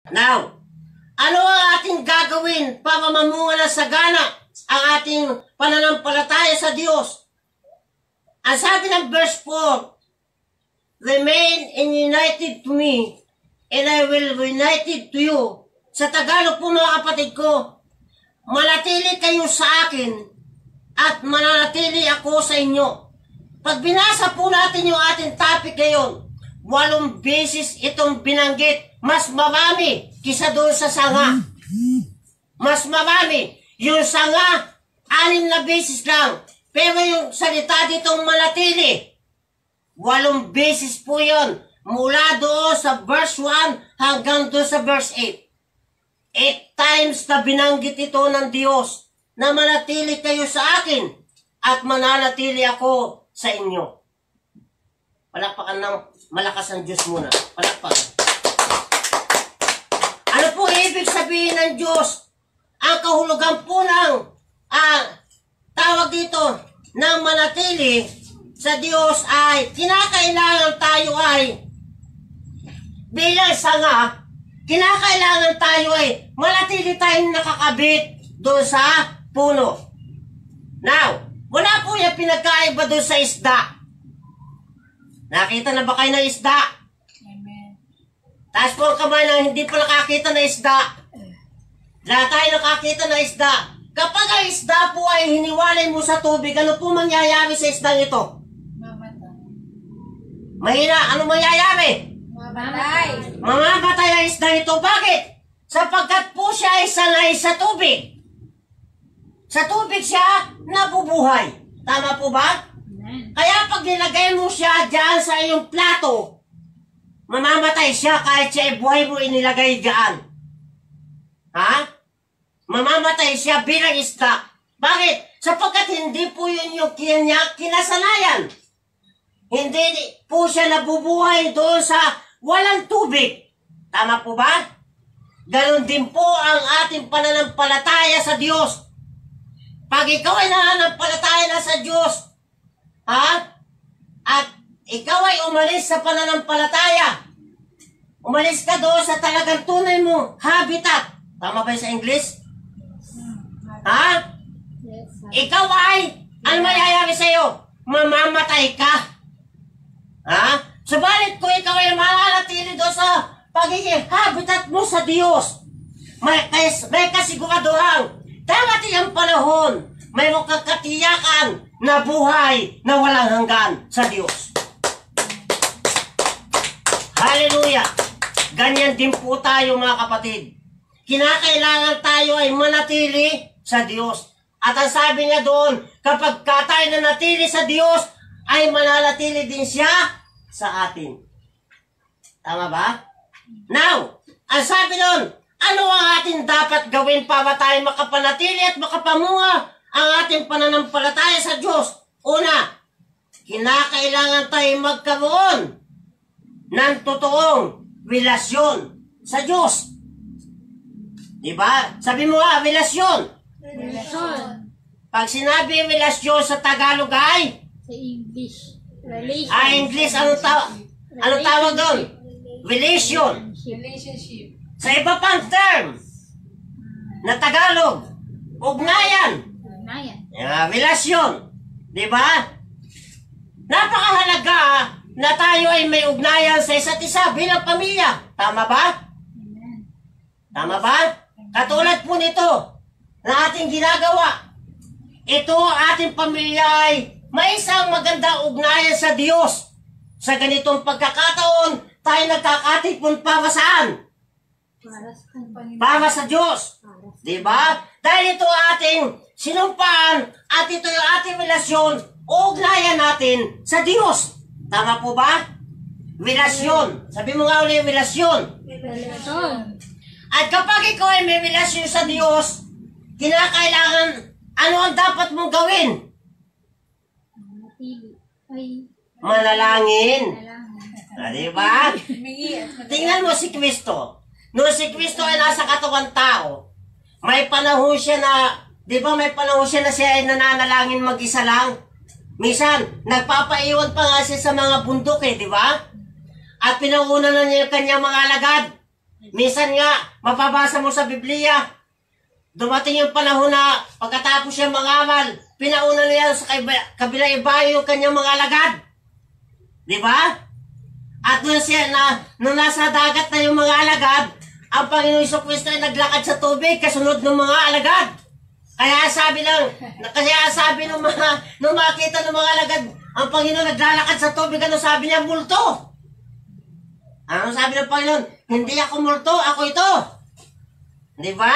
Now, ano ang ating gagawin para mamunga ng sagana ang ating pananampalataya sa Diyos? Ang sabi ng verse 4, remain in united to me, and I will united to you. Sa Tagalog po mga kapatid ko, manatili kayo sa akin at mananatili ako sa inyo. Pag binasa po natin yung ating topic ngayon, 8 beses itong binanggit. Mas marami kisa doon sa sanga. Mas marami. Yung sanga, 6 na beses lang. Pero yung salita ditong manatili, 8 beses po yun. Mula doon sa verse 1 hanggang doon sa verse 8. 8 times na binanggit ito ng Diyos na manatili kayo sa akin at mananatili ako sa inyo. Palakpakan ng malakas ang Diyos muna. Palakpakan. Ano po ibig sabihin ng Diyos? Ang kahulugan po ng tawag dito ng manatili sa Diyos ay kinakailangan tayo ay bilang sanga, kinakailangan tayo ay manatili tayong nakakabit doon sa puno. Now, wala po yung pinagkaiba doon sa isda. Nakita na ba kayo ng isda? Taas po ang kamay na hindi pa nakakita na isda. Lahat tayo nakakita na isda. Kapag ang isda po ay hiniwalay mo sa tubig, ano po mangyayari sa isdang ito? Mamatay. Mahina, ano mangyayari? Mamatay. Mamamatay ang isdang ito. Bakit? Sapagkat po siya ay sanay sa tubig. Sa tubig siya nabubuhay. Tama po ba? Kaya pag nilagay mo siya dyan sa iyong plato, mamamatay siya kahit siya ay buhay mo inilagay dyan. Ha? Mamamatay siya bilang isda. Bakit? Sapagkat hindi po yun yung kinasanayan. Hindi po siya nabubuhay doon sa walang tubig. Tama po ba? Ganon din po ang ating pananampalataya sa Diyos. Pag ikaw ay nananampalataya na sa Diyos, at ikaw ay umalis sa pananampalataya, umalis ka doon sa talagang tunay mo habitat. Tama ba sa English? Yes, Ikaw ay, ano mangyayari sa'yo? Mamamatay ka. Subalit kung ikaw ay mananatili doon sa pagiging habitat mo sa Diyos, may kasiguraduhan, darating ang panahon, may katiyakan na buhay na walang hanggan sa Diyos. Hallelujah! Ganyan din po tayo mga kapatid. Kinakailangan tayo ay manatili sa Diyos. At ang sabi niya doon, kapag tayo nanatili sa Diyos, ay mananatili din siya sa atin. Tama ba? Now, ang sabi doon, ano ang ating dapat gawin para tayo makapanatili at makapamunga ang ating pananampalataya sa Diyos? Una, kinakailangan tayo magkaroon ng totoong relasyon sa Diyos. Diba? Sabi mo nga, relasyon. Relasyon. Pag sinabi relasyon sa Tagalog ay? Sa English. Relation. English, ano tawag doon? Relation. Relationship. Sa iba pang term na Tagalog, ugnayan. Ugnayan. Relasyon. Diba? Napakahalaga na tayo ay may ugnayan sa isa't isa bilang pamilya. Tama ba? Amen. Tama ba? Katulad po nito na ating ginagawa. Ito ating pamilya ay may isang magandang ugnayan sa Diyos. Sa ganitong pagkakataon, tayo nagkakatipon para saan? Para sa Diyos. Diba? Dahil ito ating sinumpaan at ito yung ating relasyon, ugnayan natin sa Diyos. Tama po ba? Relasyon. Sabi mo nga ulit, relasyon. Relasyon. At kapag ikaw ay may relasyon sa Diyos, kinakailangan, ano ang dapat mong gawin? Manalangin. Diba? Tingnan mo si Kristo. Noong si Kristo ay nasa katawan tao, may panahon siya na, di ba may panahon siya na siya ay nananalangin mag-isa lang? Minsan, nagpapaiwan pa nga siya sa mga bundok di ba? At pinauna na niya yung kanyang mga alagad Minsan nga, mapabasa mo sa Biblia, dumating yung panahon na pagkatapos siya mangamal, pinauna niya sa kabilang ibayo yung kanyang mga alagad. Di ba? At nung nung nasa dagat na yung mga alagad, ang Panginoon Jesucristo ay naglakad sa tubig kasunod ng mga alagad. Kaya sabi nung makita ng mga alagad, ang Panginoon naglalakad sa tubig, ano sabi niya? Multo. Ano sabi ng Panginoon? Hindi ako multo, ako ito. Di ba?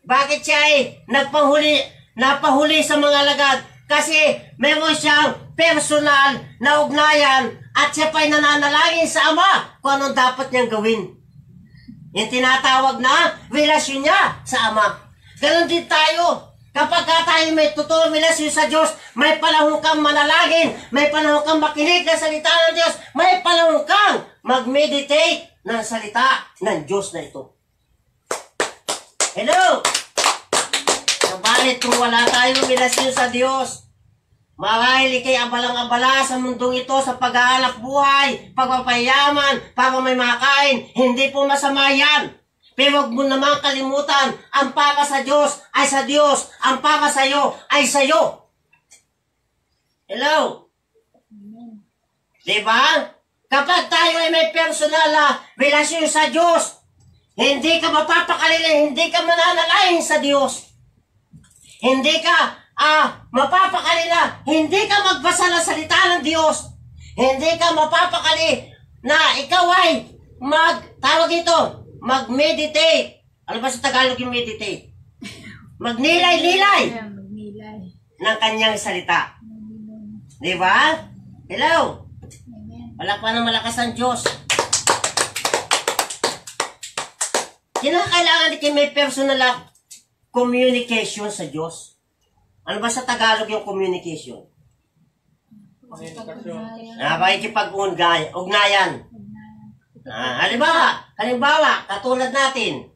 Bakit siya ay napahuli sa mga alagad? Kasi meron siyang personal na ugnayan at siya pa'y nananalangin sa Ama kung anong dapat niyang gawin. Yung tinatawag na relasyon niya sa Ama. Ganon din tayo. Kapag tayo may totoong relasyon sa Diyos, may panahon kang manalangin, may panahon kang makinig ng salita ng Diyos, may panahon kang mag-meditate ng salita ng Diyos na ito. Hello! Kabalit kung wala tayong relasyon sa Diyos, marahil ikay abalang-abala sa mundong ito sa paghahanap buhay, pagpapayaman, para may makain, hindi po masama yan. Pero huwag mo naman kalimutan, ang para sa Diyos ay sa Diyos, ang para sa iyo ay sa iyo. Hello? Diba? Kapag tayo ay may personal na relasyon sa Diyos, hindi ka mapapakalila, hindi ka mananalain sa Diyos. Hindi ka mapapakalila, hindi ka magbasa ng salita ng Diyos. Hindi ka mapapakali na ikaw ay mag-meditate. Ano ba sa Tagalog yung meditate? Magnilay-nilay ng kanyang salita. Di ba? Hello? Wala pa na malakas ang Diyos. Kinakailangan din may personal na communication sa Diyos. Ano ba sa Tagalog yung communication? Pakikipag-ugnayan. Halimbawa, katulad natin,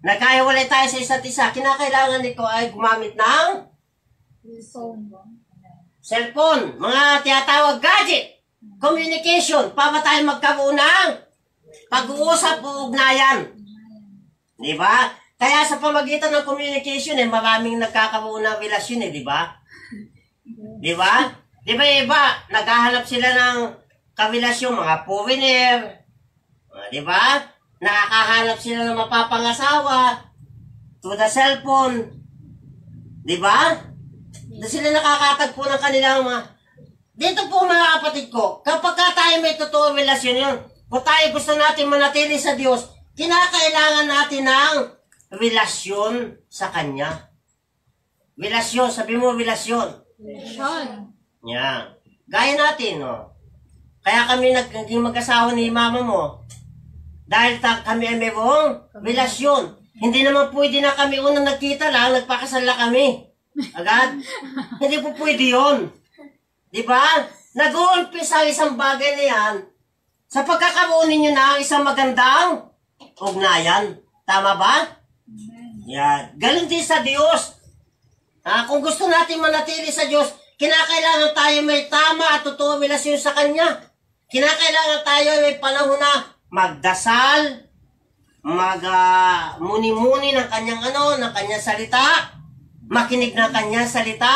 nagkaiwalay tayo sa isa't isa, kinakailangan nito ay gumamit ng cellphone, mga tinatawag gadget, communication, para tayo magkaroon ng pag-uusap o ugnayan. Di ba? Kaya sa pamagitan ng communication, maraming nagkakaroon ng relasyon, di ba? Di ba? Di ba iba, naghahanap sila ng karelasyon, mga foreigner, di ba? Nakakahanap sila ng mapapangasawa through the cellphone. Di ba? Doon sila nakakatagpo ng kanilang mga... Dito po mga kapatid ko, kapag tayo may totoong relasyon yun, kung tayo gusto natin manatili sa Diyos, kinakailangan natin ng relasyon sa Kanya. Relasyon, sabi mo relasyon. Yeah. Gaya natin, no? Kaya kami naging mag-asawa ni mama mo. Dahil kami ay mayroong relasyon. Hindi naman pwede na kami unang nagkita lang, nagpakasal na kami. Agad? Hindi po pwede yun. Diba? Nag-uumpisa isang bagay na yan sa pagkakaroon ninyo na isang magandang ugnayan. Tama ba? Yan. Galing din sa Diyos. Kung gusto natin manatili sa Diyos, kinakailangan tayo may tama at totoong relasyon sa Kanya. Kinakailangan tayo may panahon na magdasal, muni-muni ng kanyang ng kanyang salita, makinig ng kanyang salita.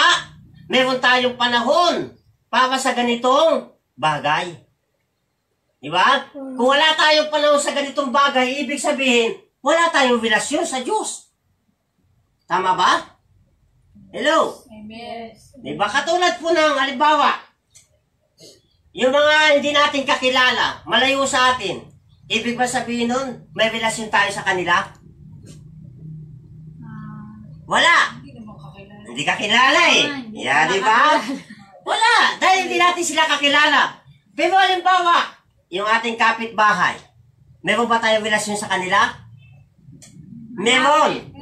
Meron tayong panahon para sa ganitong bagay. Di ba? Kung wala tayong panahon sa ganitong bagay, ibig sabihin, wala tayong relasyon sa Diyos. Tama ba? Hello? Amen. Di ba? Katulad po ng halimbawa, yung mga hindi natin kakilala, malayo sa atin, ibig ba sabihin nun, may relasyon tayo sa kanila? Wala. Hindi kakilala eh. Yeah, di ba? Wala. Dahil hindi natin sila kakilala. Pero halimbawa, yung ating kapitbahay, meron ba tayong relasyon sa kanila? Meron.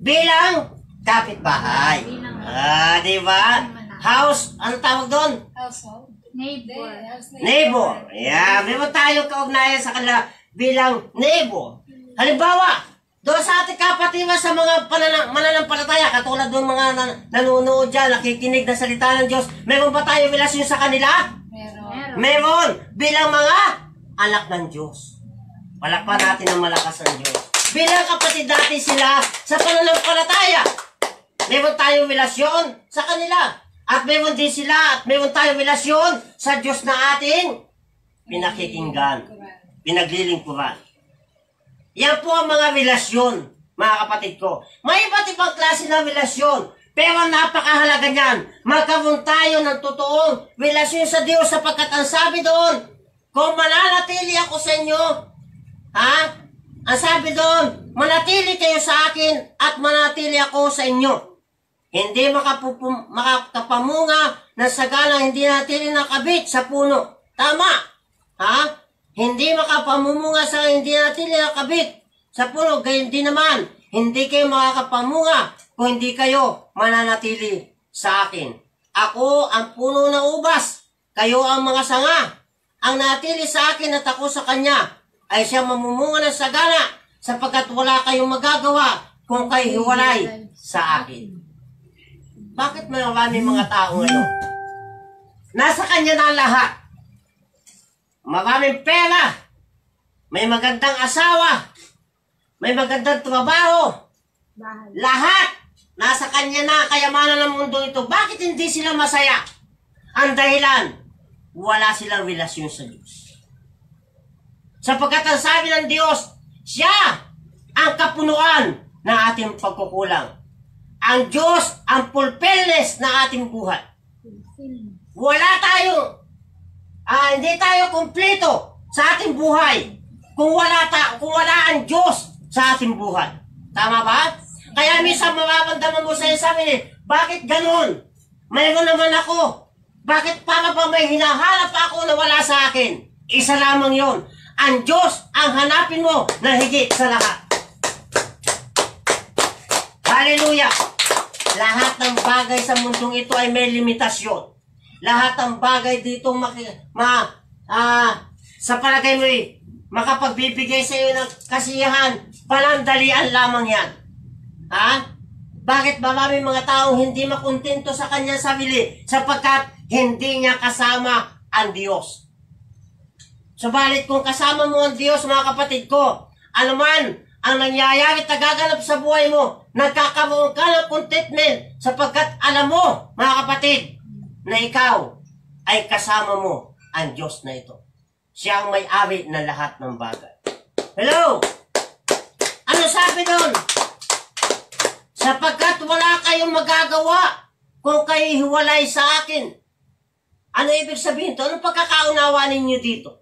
Bilang kapitbahay. Di ba? House, ano tawag doon? Household. Neighbor. Yeah, meron tayong kaugnayan sa kanila bilang neighbor. Halimbawa, doon sa ating kapatiran sa mga mananampalataya, katulad ng mga nanonood dyan, nakikinig ng salita ng Diyos, meron ba tayong relasyon sa kanila? Meron. Meron. Bilang mga anak ng Diyos. Palakpan natin ng malakas ang Diyos. Bilang kapatid natin sila sa pananampalataya. Meron tayong relasyon sa kanila. At meron din sila at meron tayong relasyon sa Diyos na ating pinakikinggan, pinaglilingkuran. Yan po ang mga relasyon, mga kapatid ko. May iba't ibang klase ng relasyon. Pero napakahalaga niyan. Magkaroon tayo ng totoong relasyon sa Diyos sapagkat ang sabi doon, kung mananatili ako sa inyo, ang sabi doon, manatili kayo sa akin at manatili ako sa inyo. Hindi makakapamunga na sagana, hindi natili nakabit sa puno. Tama. Hindi makapamumunga sa hindi natili nakabit sa puno. Gayon din naman, hindi kayo makakapamunga kung hindi kayo mananatili sa akin. Ako ang puno ng ubas, kayo ang mga sanga. Ang natili sa akin at ako sa kanya, ay siya mamumunga ng sagana sapagkat wala kayong magagawa kung kayo hiwalay sa akin. Bakit maraming mga tao ngayon? Nasa kanya na lahat. Maraming pera. May magandang asawa. May magandang trabaho. Lahat. Nasa kanya na kayamanan ng mundo ito. Bakit hindi sila masaya? Ang dahilan, wala silang relasyon sa Diyos. Sapagkat ang sabi ng Diyos, siya ang kapunuan ng ating pagkukulang. Ang Diyos ang fulfillness na ating buhay. Wala tayo, hindi tayo kumpleto sa ating buhay kung wala ang Diyos sa ating buhay. Tama ba? Kaya minsan mararamdaman mo sa sabi bakit ganun? Mayroon naman ako. Bakit para ba may hinahanap ako na wala sa akin? Isa lamang yon. Ang Diyos ang hanapin mo na higit sa lahat. Hallelujah! Lahat ng bagay sa mundong ito ay may limitasyon. Lahat ng bagay dito sa palagay mo makapagbibigay sa iyo ng kasiyahan, panandalian lamang yan. Bakit maraming mga taong hindi makontento sa kanyang sarili? Sapagkat hindi niya kasama ang Diyos. Subalit kung kasama mo ang Diyos, mga kapatid ko, anuman ang nangyayari at nagaganap sa buhay mo, nagkakaroon ka ng contentment sapagkat alam mo, mga kapatid, na ikaw ay kasama mo ang Diyos na ito. Siya ang may-ari ng lahat ng bagay. Hello? Ano sabi doon? Sapagkat wala kayong magagawa kung kayo hiwalay sa akin. Ano ibig sabihin ito? Anong pagkakaunawa ninyo dito?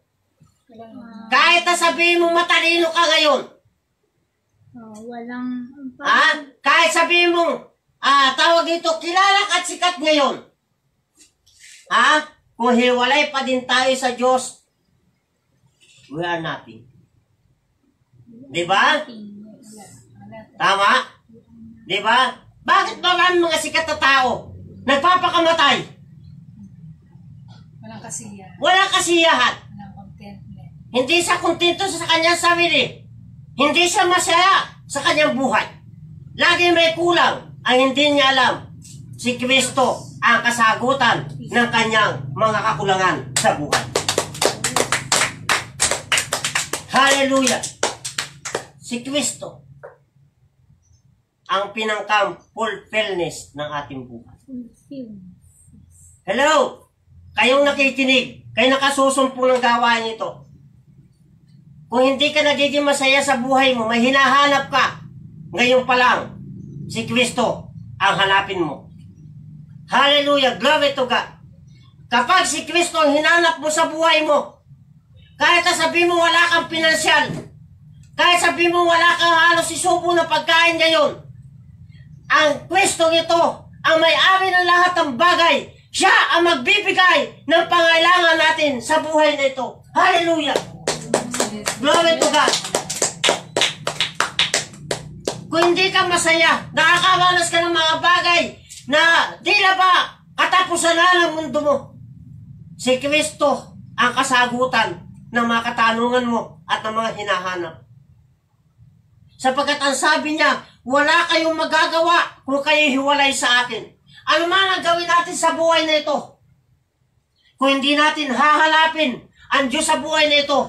Kahit na sabihin mo matalino ka ngayon, kahit sabihin mo, tawag dito, kilala at sikat ngayon. Kung hiwalay pa din tayo sa Diyos, we are nothing. Diba? Tama? Diba? Bakit maraming mga sikat na tao nagpapakamatay? Walang kasiyahan. Walang kasiyahan. Walang contentment. Hindi siya kontento sa kanyang sarili. Hindi siya masaya sa kanyang buhay. Lagi may kulang ang hindi niya alam. Si Kristo ang kasagutan ng kanyang mga kakulangan sa buhay. Hallelujah! Si Kristo ang pinangkam fulfillness ng ating buhay. Hello! Kayong nakikinig, kayo nakasusumpong ng gawain ito. Kung hindi ka nagiging masaya sa buhay mo, may hinahanap ka, ngayon pa lang, si Kristo ang hanapin mo. Hallelujah! Glory to God! Kapag si Kristo ang hinanap mo sa buhay mo, kahit sabihin mo wala kang pinansyal, kahit sabihin mo wala kang halos isubo na pagkain ngayon, ang Kristo ito, ang may-ari ng lahat ng bagay, siya ang magbibigay ng pangailangan natin sa buhay na ito. Hallelujah! Glory to God! Kung hindi ka masaya, nakakaranas ka ng mga bagay na tila ba katapusan na ng mundo mo, si Kristo ang kasagutan ng mga katanungan mo at ng mga hinahanap. Sapagkat ang sabi niya, wala kayong magagawa kung kayo hiwalay sa akin. Ano man ang gawin natin sa buhay na ito? Kung hindi natin hahanapin ang Diyos sa buhay na ito,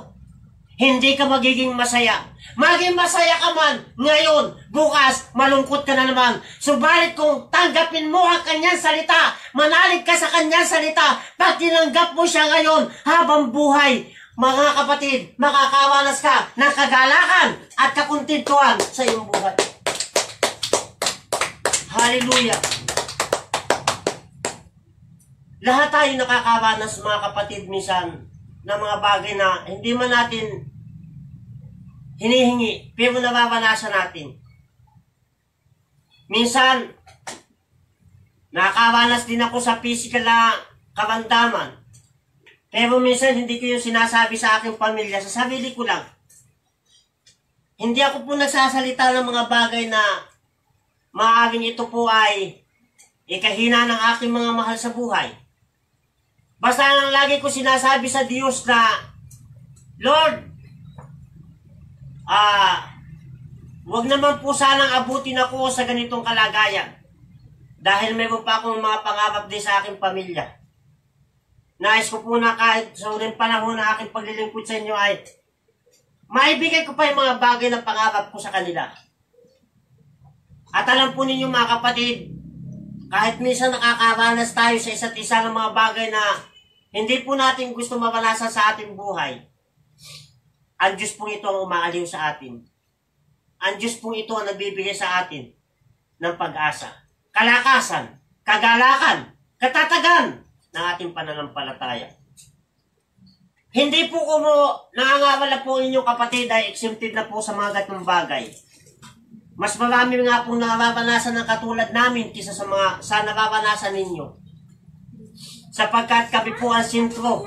hindi ka magiging masaya. Maging masaya ka man ngayon, bukas, malungkot ka na naman. Subalit kung tanggapin mo ang kanyang salita, manalig ka sa kanyang salita, pag tinanggap mo siya ngayon habang buhay, mga kapatid, makakawalas ka ng kagalakan at kakuntintuhan sa iyong buhay. Hallelujah! Lahat tayo nakakawanas, mga kapatid, minsan ng mga bagay na hindi man natin hinihingi, pero nababanasan natin. Minsan, nakakawanas din ako sa physical na karamdaman. Pero minsan, hindi ko yung sinasabi sa aking pamilya, sa sarili ko lang. Hindi ako po nagsasalita ng mga bagay na maaaring ito po ay ikahina ng aking mga mahal sa buhay. Basta lang lagi ko sinasabi sa Diyos na, Lord, wag naman po sanang abutin ako sa ganitong kalagayan. Dahil mayroon pa akong mga pangarap din sa aking pamilya. Nais ko po na kahit sa unang panahon na aking paglilingkod sa inyo ay maibigay ko pa yung mga bagay na pangarap ko sa kanila. At alam po ninyo, mga kapatid, kahit minsan nakakaranas tayo sa isa't isa ng mga bagay na hindi po natin gusto maranasan sa ating buhay, ang Diyos po ito ang umaaliw sa atin. Ang Diyos po ito ang nagbibigay sa atin ng pag-asa, kalakasan, kagalakan, katatagan ng ating pananampalataya. Hindi po ko nangangawala po inyong kapatid ay exempted na po sa mga gatong bagay. Mas marami nga pong nararanasan ng katulad namin kaysa sa nararanasan ninyo. Sapagkat kami po ang sintro,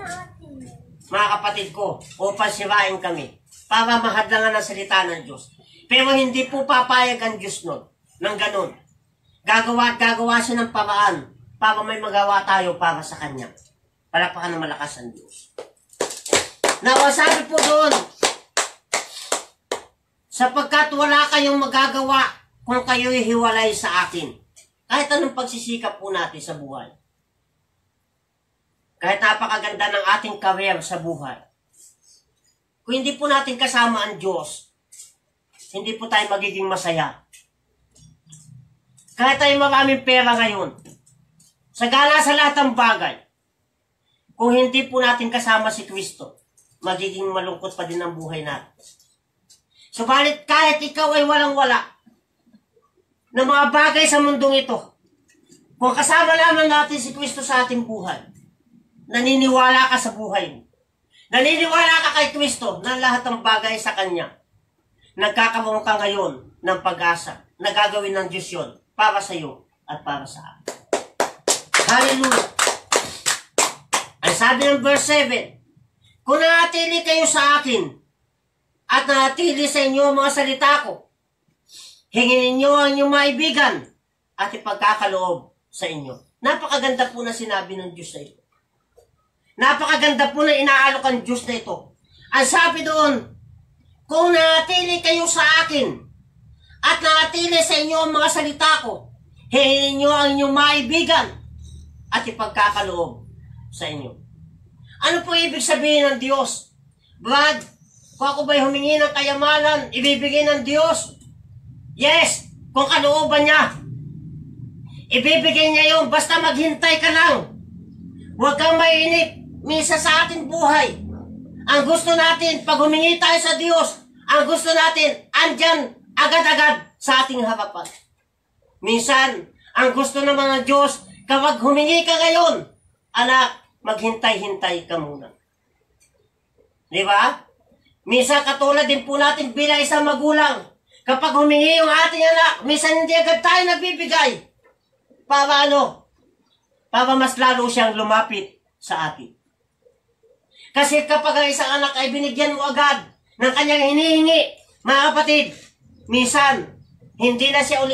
mga kapatid ko, upang sirain kami para mahadlangan ang salita ng Diyos. Pero hindi po papayag ang Diyos nun ng ganun. Gagawa siya ng paraan para may magawa tayo para sa Kanya. Palakpakan ng malakas ang Diyos. Nawasabi po doon, sapagkat wala kayong magagawa kung kayo'y hiwalay sa akin. Kahit anong pagsisikap po natin sa buhay. Kahit napakaganda ng ating career sa buhay. Kung hindi po natin kasama ang Diyos, hindi po tayo magiging masaya. Kahit tayo maraming pera ngayon, sagana sa lahat ng bagay, kung hindi po natin kasama si Kristo, magiging malungkot pa din ang buhay natin. Subalit kahit ikaw ay walang-wala ng mga bagay sa mundong ito, kung kasama lamang natin si Kristo sa ating buhay, naniniwala ka sa buhay mo. Naniniwala ka kay Kristo na lahat ng bagay sa Kanya. Nagkakaroon ka ngayon ng pag-asa na gagawin ng Diyos yun para sa iyo at para sa akin. Hallelujah! Ang sabi ng verse 7, kung nanatili kayo sa akin at nanatili sa inyo ang mga salita ko, hingin ninyo ang inyong maibigan at ipagkakaloob sa inyo. Napakaganda po na sinabi ng Diyos na ito. Napakaganda po na inaalok ang Diyos na ito. Ang sabi doon, kung nanatili kayo sa akin at nanatili sa inyo ang mga salita ko, hingin ninyo ang inyong maibigan at ipagkakaloob sa inyo. Ano po ibig sabihin ng Diyos? Brad, kung ako ba'y humingi ng kayamanan, ibibigay ng Diyos? Yes, kung kalooban niya. Ibibigay niya yun, basta maghintay ka lang. Huwag kang mainip. Misa sa ating buhay, ang gusto natin, pag humingi tayo sa Diyos, ang gusto natin, andyan, agad-agad sa ating harapan. Minsan, ang gusto naman ng Diyos, kapag humingi ka ngayon, anak, maghintay-hintay ka muna. Di ba? Minsan, katulad din po natin bilang isang magulang, kapag humingi yung ating anak, minsan hindi agad tayo nagbibigay. Para ano? Para mas lalo siyang lumapit sa atin. Kasi kapag ang isang anak ay binigyan mo agad ng kanyang hinihingi, mga kapatid, minsan, hindi na siya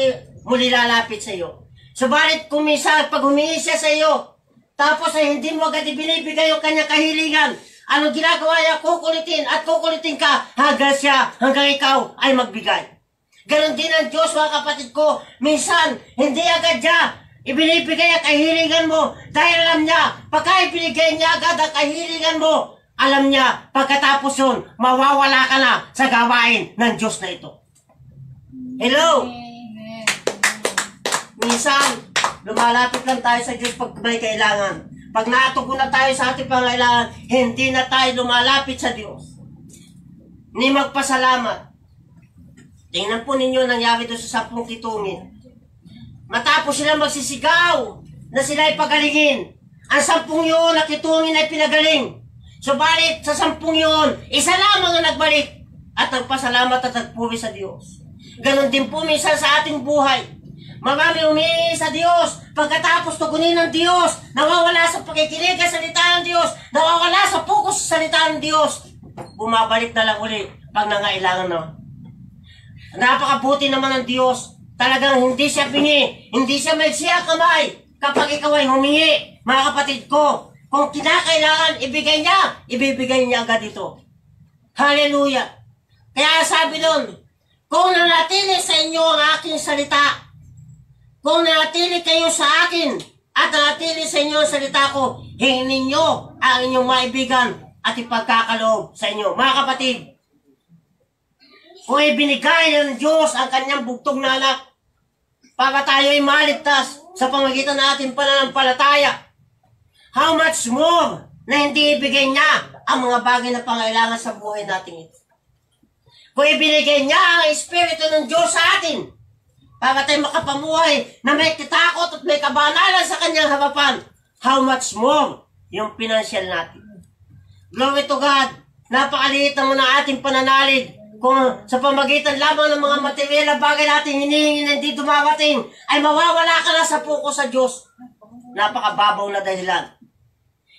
muli lalapit sa iyo. Subalit kung minsan, pag humingi siya sa iyo, tapos ay hindi mo agad ibinibigay yung kanyang kahilingan, ano ginagawa niya? Kukulitin at kukulitin ka hanggang ikaw ay magbigay. Ganon din ang Diyos, mga kapatid ko. Minsan, hindi agad niya ibinibigay ang kahilingan mo dahil alam niya, pagka ibinigay niya agad ang kahilingan mo, alam niya, pagkatapos yun, mawawala ka na sa gawain ng Diyos na ito. Hello? Amen. Minsan, lumalapit lang tayo sa Diyos pag may kailangan. Pag natugon na tayo sa ating pangailangan, hindi na tayo lumalapit sa Diyos. Ni magpasalamat. Tingnan po ninyo nangyari doon sa 10 kitungin. Matapos sila magsisigaw na sila ay pagalingin, ang 10 yun na kitungin ay pinagaling. Subalit sa 10 yun, isa lamang ang nagbalik at nagpasalamat at nagpuri sa Diyos. Ganon din po minsan sa ating buhay. Marami humihingi sa Diyos, pagkatapos tugunin ng Diyos, nawawala sa pakikinig sa salita ng Diyos, nawawala sa focus sa salita ng Diyos. Bumabalik na lang uli pag nangailangan na. Napakabuti naman ng Diyos. Talagang hindi siya bingi, hindi siya may siya kamay kapag ikaw ay humingi. Mga kapatid ko, kung kinakailangan ibigay niya, ibibigay niya agad ito. Hallelujah! Kaya sabi doon, kung nanatili sa inyo ang aking salita, kung nanatili kayo sa akin, at nanatili sa inyo ang salita ko, hingin ninyo ang inyong maibigan at ipagkakaloob sa inyo. Mga kapatid, kung ibinigay ng Diyos ang kanyang bugtong na anak, para tayo ay maligtas sa pamagitan ng ating pananampalataya, how much more na hindi ibigay niya ang mga bagay na pangailangan sa buhay natin ito. Kung ibinigay niya ang Espiritu ng Diyos sa atin, para tayo makapamuhay na may kitakot at may kabanalan sa kanyang harapan, how much more yung financial natin. Glory to God, napakaliit naman ang ating pananalig kung sa pamagitan lamang ng mga material na bagay natin hinihingi na hindi dumarating, ay mawawala ka na sa puko sa Diyos. Napakababaw na dahilan.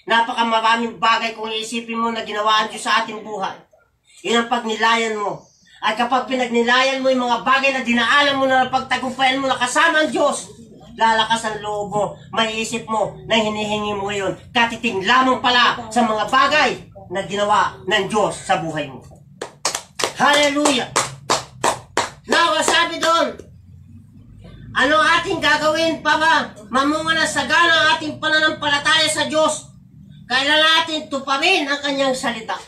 Napakamaraming bagay kung iisipin mo na ginawa ang Diyos sa ating buhay. Yun ang pagnilayan mo. At kapag pinagnilayan mo yung mga bagay na dinaanan mo na pagtagumpayan mo na kasama ang Diyos, lalakas ang loob mo, maiisip mo na hinihingi mo yun. Katiting lamang pala sa mga bagay na ginawa ng Diyos sa buhay mo. Hallelujah! Now, sabi doon, ano ating gagawin para mamunga na sagana ang ating pananampalataya sa Diyos? Kailangan natin tuparin ang kanyang salita.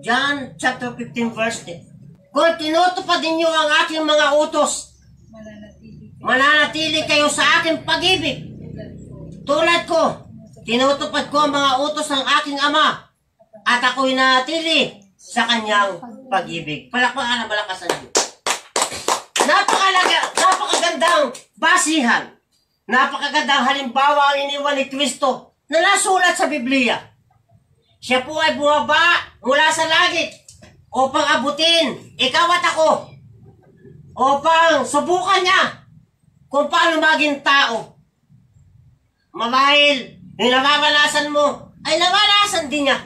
John chapter 15 verse 10. Kung tinutupad ninyo ang aking mga utos, mananatili kayo sa aking pag-ibig. Tulad ko, tinutupad ko ang mga utos ng aking Ama, at ako'y nanatili sa kanyang pag-ibig. Palakpakan na malakas ang Diyos. Napakagandang basihan. Napakagandang halimbawa ang iniwan ni Kristo na nasulat sa Biblia. Siya po ay bumaba mula sa langit upang abutin ikaw at ako. Upang subukan niya kung paano maging tao. Marahil yung nararanasan mo ay naranasan din niya.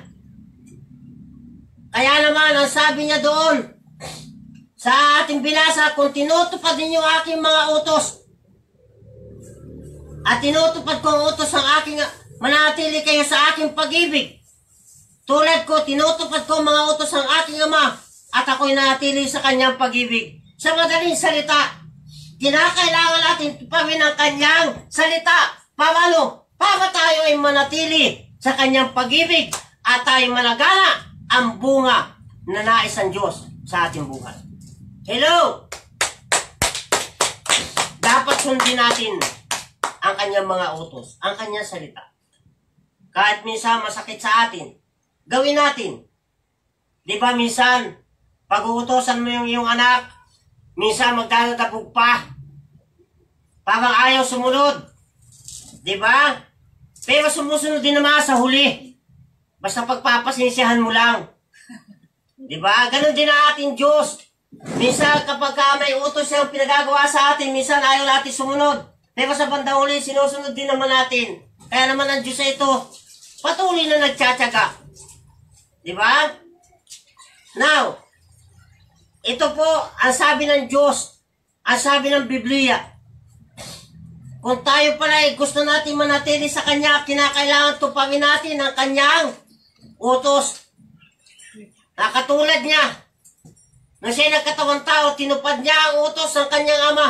Kaya naman ang sabi niya doon sa ating binasa, kung tinutupad ninyo ang aking mga utos at tinutupad ko ang utos ng aking, manatili kayo sa aking pag-ibig. Tulad ko, tinutupad ko ang mga utos ng aking Ama at ako'y nanatili sa kanyang pag-ibig. Sa madaling salita, kinakailangan natin tuparin ang kanyang salita. Para ano? Para tayo ay manatili sa kanyang pag-ibig at tayo managana ang bunga na nais ng Diyos sa ating buhay. Hello! Dapat sundin natin ang kanyang mga utos, ang kanyang salita. Kahit minsan masakit sa atin, gawin natin. Di ba minsan, pag-uutosan mo yung iyong anak, minsan magdadagabog pa. Parang ayaw sumunod. Di ba? Pero sumusunod din naman sa huli. Basta pagpapasensyahan mo lang. Di ba? Ganon din ang ating Diyos. Minsan kapag may utos siyang pinagagawa sa atin, minsan ayaw natin sumunod. Pero sa bandang huli, sinusunod din naman natin. Kaya naman ang Diyos ay ito, patuloy na nagtsatsaga. Di ba? Now, ito po ang sabi ng Diyos, ang sabi ng Biblia. Kung tayo pala ay gusto natin manatili sa Kanya, kinakailangan tuparin natin ang Kanyang utos. Nakatulad niya, nang siya nagkatawang tao, tinupad niya ang utos ng Kanyang Ama.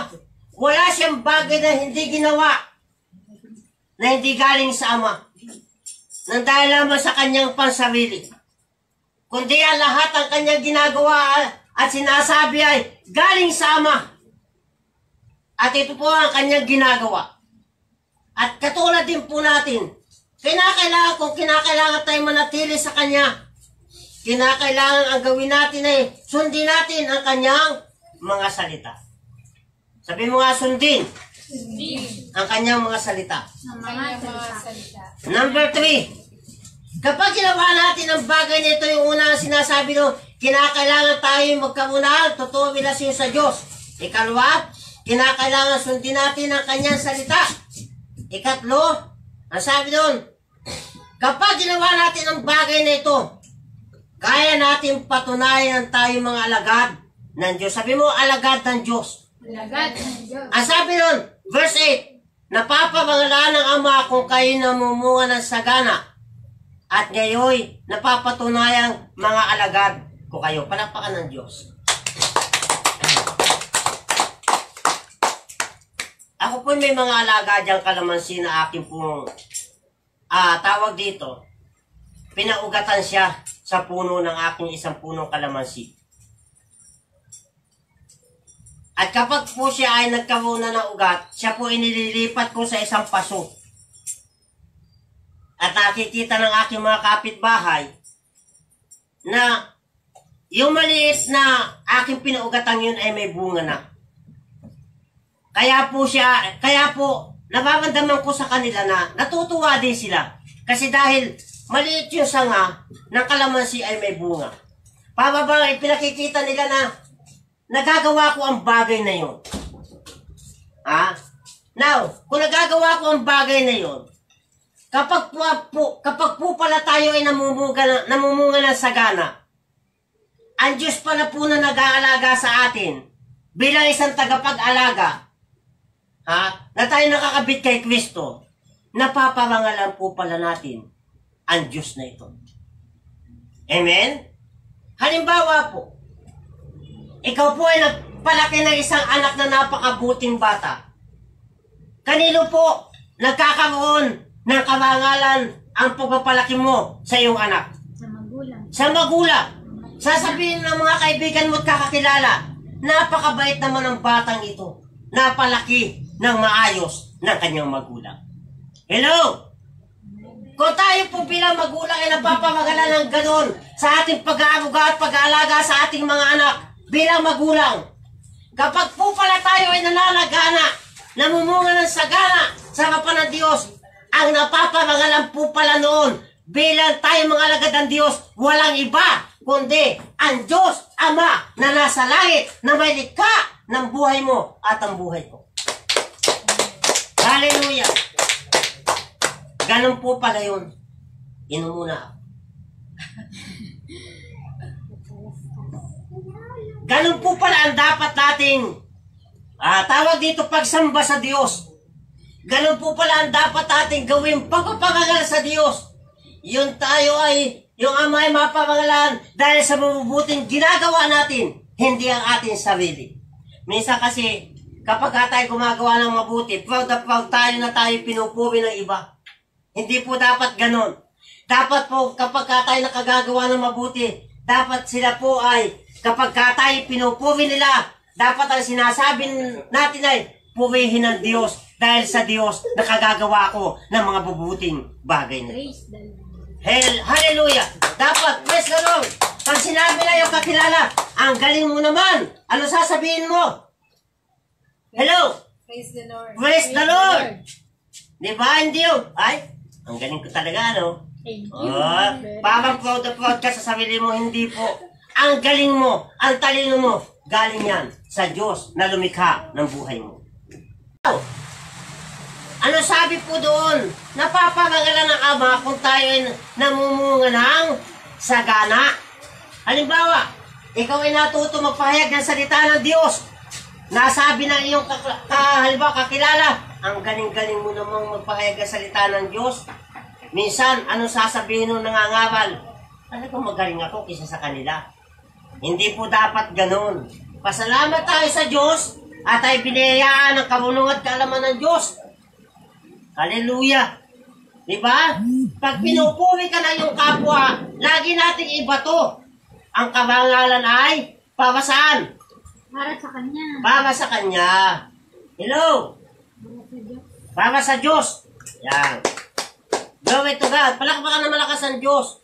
Wala siyang bagay na hindi ginawa, na hindi galing sa Ama. ng dahil lamang sa kanyang pansarili. Kundi ang lahat ng kanyang ginagawa at sinasabi ay galing sa Ama. At ito po ang kanyang ginagawa. At katulad din po natin, kinakailangan tayo manatili sa Kanya. Kinakailangan ang gawin natin ay sundin natin ang Kanyang mga salita. Sabi mo nga, sundin ang Kanyang mga salita. Number 3, kapag ginawa natin ang bagay nito, yung una sinasabi no, kinakailangan tayo magkamunahan, totoo relasyon sa Diyos. Ikalawa, kinakailangan sundin natin ang Kanyang salita. Ikatlo, ang sabi doon, kapag ginawa natin ang bagay na ito, kaya natin patunayan tayo mga alagad ng Diyos. Sabi mo, alagad ng Diyos. Alagad ng Diyos. Ang sabi doon, verse 8, napapabangala ng Ama kung kayo namumunga ng sagana, at ngayon napapatunayang mga alagad ko kayo. Palakpakan ng Diyos. Ako po may mga alaga diyang kalamansi na akin pong tawag dito. Pinaugatan siya sa puno ng aking isang punong kalamansi. At kapag po siya ay nagkaroon na ng ugat, siya po inililipat ko sa isang paso. At nakikita ng aking mga kapitbahay na yung maliit na aking pinaugatan yun ay may bunga na. Kaya po, nararamdaman ko sa kanila na natutuwa din sila. Kasi dahil maliit yung sanga ng kalamansi ay may bunga. Para ba ipinakikita nila na nagagawa ko ang bagay na yun. Now, kung nagagawa ko ang bagay na yun, kapag po pala tayo ay namumunga ng sagana, ang Diyos pala po na nag-aalaga sa atin bilang isang tagapag-alaga, na tayo nakakabit kay Kristo, napaparangalan po pala natin ang Diyos na ito. Amen? Halimbawa po, ikaw po ay nagpalaki ng isang anak na napakabuting bata. Kanino po nagkakaroon ng karangalan ang pagpapalaki mo sa iyong anak? Sa magulang. Sa magulang. Sasabihin ng mga kaibigan mo at kakakilala, napakabait naman ang batang ito. Napalaki ng maayos ng kanyang magulang. Hello? Kung tayo po bilang magulang ay napapamagalan ng ganon sa ating pag-aaruga at pag-aalaga sa ating mga anak bilang magulang, kapag po pala tayo ay nananagana, namumunga ng sagana sa harapan ng Diyos, ang napapamagalan po pala noon bilang tayo mga alagad ng Diyos, walang iba kundi ang Diyos Ama na nasa langit na may likha ng buhay mo at ang buhay ko. Hallelujah! Ganun po pala yun. Inumuna ako. Ganun po pala ang dapat nating tawag dito pagsamba sa Diyos. Ganun po pala ang dapat nating gawin pagpapangalan sa Diyos. Yung tayo ay, yung Ama ay mapapangalan dahil sa mabubuting ginagawa natin, hindi ang ating sarili. Minsan kasi, kapag tayo gumagawa ng mabuti, proud na proud tayo na tayo pinupuri ng iba. Hindi po dapat ganon. Dapat po, kapag tayo nakagagawa ng mabuti, dapat sila po ay, kapag tayo pinupuri nila, dapat ang sinasabi natin ay, purihin ng Diyos dahil sa Diyos nakagagawa ko ng mga mabubuting bagay na. Praise the Lord. Hallelujah! Dapat, praise the Lord! Pag sinabi na yung kakilala, ang galing mo naman, ano sasabihin mo? Hello? Praise the Lord. Praise the Lord! Di ba? Hindi yun? Ay, ang galing ko talaga, ano? Thank you. Parang proud na proud ka sa sarili mo, hindi po. Ang galing mo, ang talino mo, galing yan sa Diyos na lumikha ng buhay mo. Ano sabi po doon? Napaparangalan ng Ama kung tayo ay namumunga ng sagana. Halimbawa, ikaw ay natuto magpahayag ng salita ng Diyos. Nasabi ng iyong halimbawa kakilala, ang galing-galing mo namang magpahayag ng salita ng Diyos. Minsan, ano sasabihin nung nangangaral? Talagang magaling ako kaysa sa kanila. Hindi po dapat ganun. Pasalamat tayo sa Diyos at ay binayaan ng kabunong at kaalaman ng Diyos. Hallelujah! Diba? Pag pinupuri ka na yung kapwa, lagi nating ibato. Ang karangalan ay para saan? Para sa kanya. Para sa Kanya. Hello? Para sa Diyos. Para sa Diyos. Yan. Glory to God. Palakpakan na malakas ang Diyos.